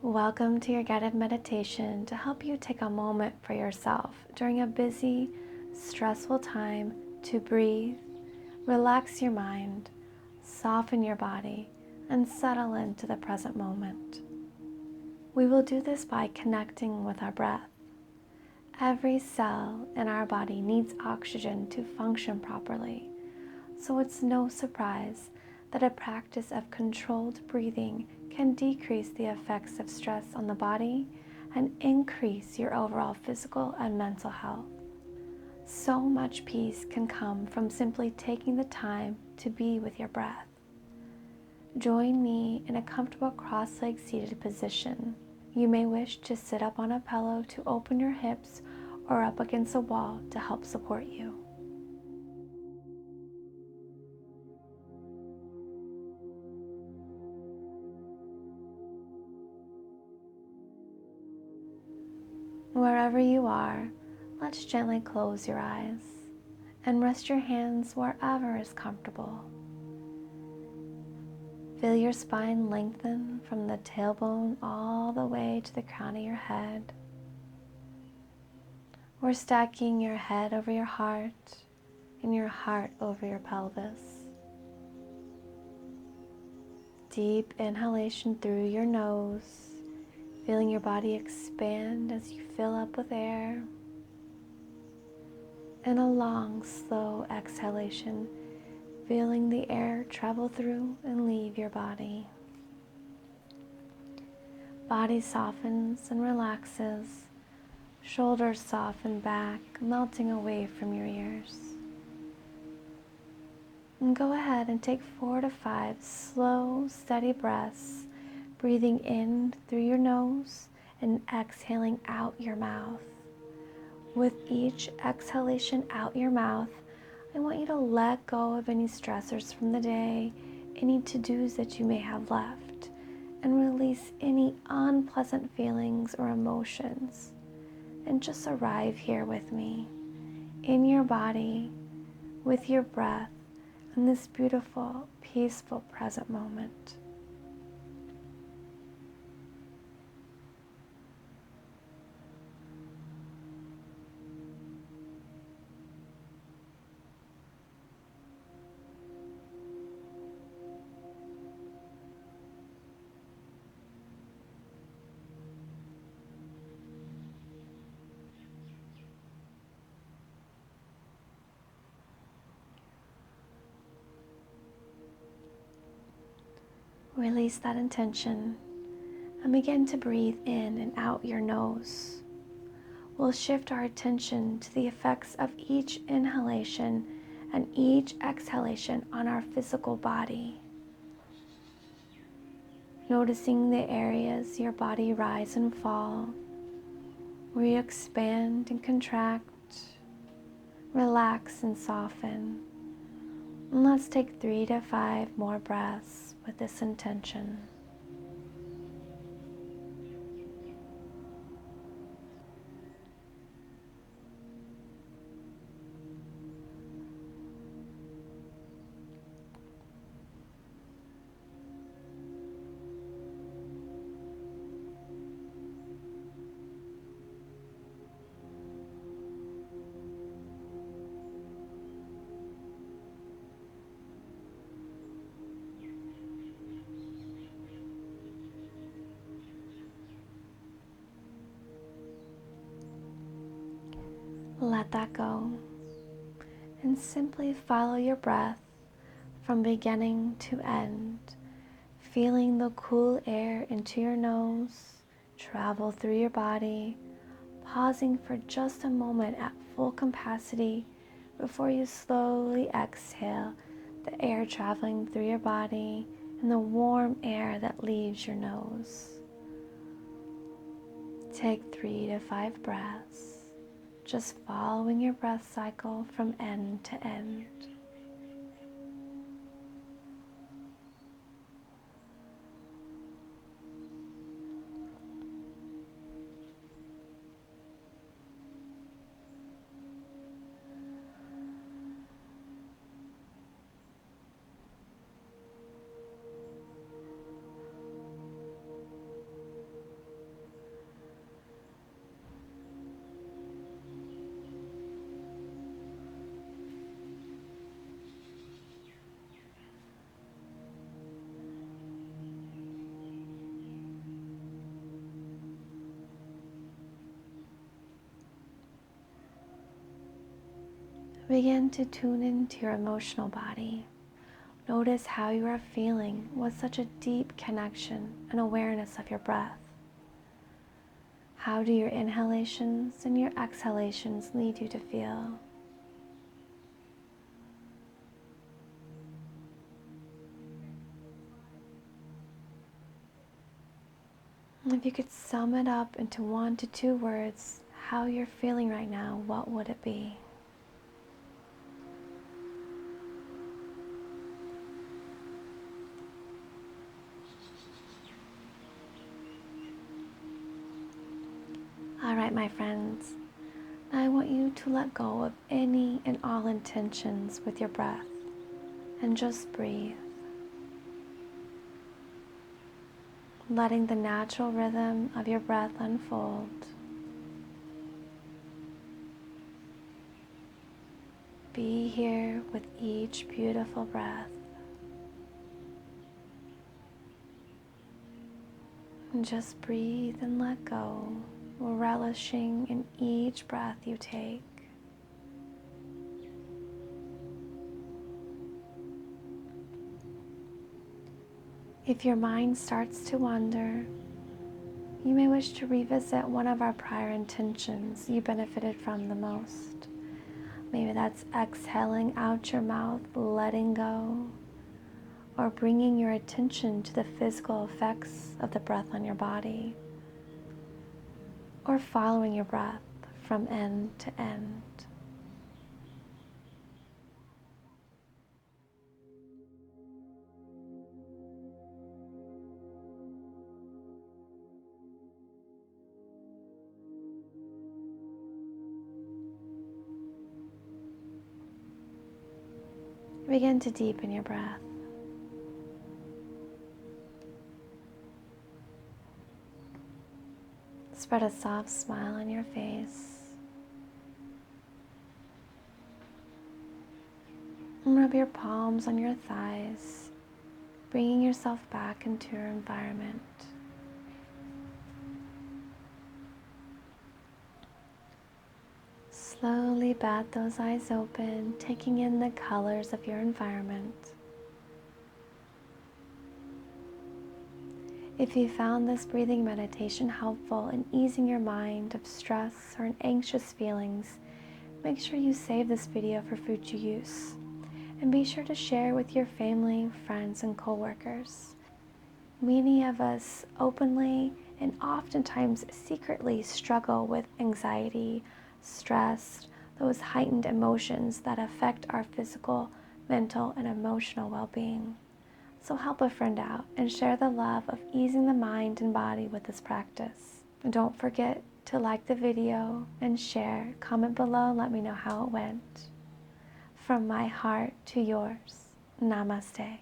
Welcome to your guided meditation to help you take a moment for yourself during a busy, stressful time to breathe, relax your mind, soften your body, and settle into the present moment. We will do this by connecting with our breath. Every cell in our body needs oxygen to function properly, so it's no surprise that a practice of controlled breathing can decrease the effects of stress on the body and increase your overall physical and mental health. So much peace can come from simply taking the time to be with your breath. Join me in a comfortable cross-legged seated position. You may wish to sit up on a pillow to open your hips or up against a wall to help support you. Wherever you are, let's gently close your eyes and rest your hands wherever is comfortable. Feel your spine lengthen from the tailbone all the way to the crown of your head. We're stacking your head over your heart and your heart over your pelvis. Deep inhalation through your nose, feeling your body expand as you fill up with air. And a long, slow exhalation, feeling the air travel through and leave your body. Body softens and relaxes, shoulders soften back, melting away from your ears. And go ahead and take 4 to 5 slow, steady breaths, breathing in through your nose and exhaling out your mouth. With each exhalation out your mouth, I want you to let go of any stressors from the day, any to-dos that you may have left, and release any unpleasant feelings or emotions. And just arrive here with me, in your body, with your breath, in this beautiful, peaceful present moment. Release that intention and begin to breathe in and out your nose. We'll shift our attention to the effects of each inhalation and each exhalation on our physical body. Noticing the areas your body rise and fall, where you expand and contract, relax and soften. And let's take 3 to 5 more breaths with this intention. Let that go and simply follow your breath from beginning to end, feeling the cool air into your nose, travel through your body, pausing for just a moment at full capacity before you slowly exhale the air traveling through your body and the warm air that leaves your nose. Take 3 to 5 breaths, just following your breath cycle from end to end. Begin to tune into your emotional body. Notice how you are feeling with such a deep connection and awareness of your breath. How do your inhalations and your exhalations lead you to feel? If you could sum it up into 1 to 2 words, how you're feeling right now, what would it be? All right, my friends, I want you to let go of any and all intentions with your breath and just breathe. Letting the natural rhythm of your breath unfold. Be here with each beautiful breath. And just breathe and let go, relishing in each breath you take. If your mind starts to wander, you may wish to revisit one of our prior intentions you benefited from the most. Maybe that's exhaling out your mouth, letting go, or bringing your attention to the physical effects of the breath on your body, or following your breath from end to end. Begin to deepen your breath. Spread a soft smile on your face. And rub your palms on your thighs, bringing yourself back into your environment. Slowly bat those eyes open, taking in the colors of your environment. If you found this breathing meditation helpful in easing your mind of stress or anxious feelings, make sure you save this video for future use. And be sure to share with your family, friends, and coworkers. Many of us openly and oftentimes secretly struggle with anxiety, stress, those heightened emotions that affect our physical, mental, and emotional well-being. So help a friend out and share the love of easing the mind and body with this practice. And don't forget to like the video and share. Comment below, let me know how it went. From my heart to yours, Namaste.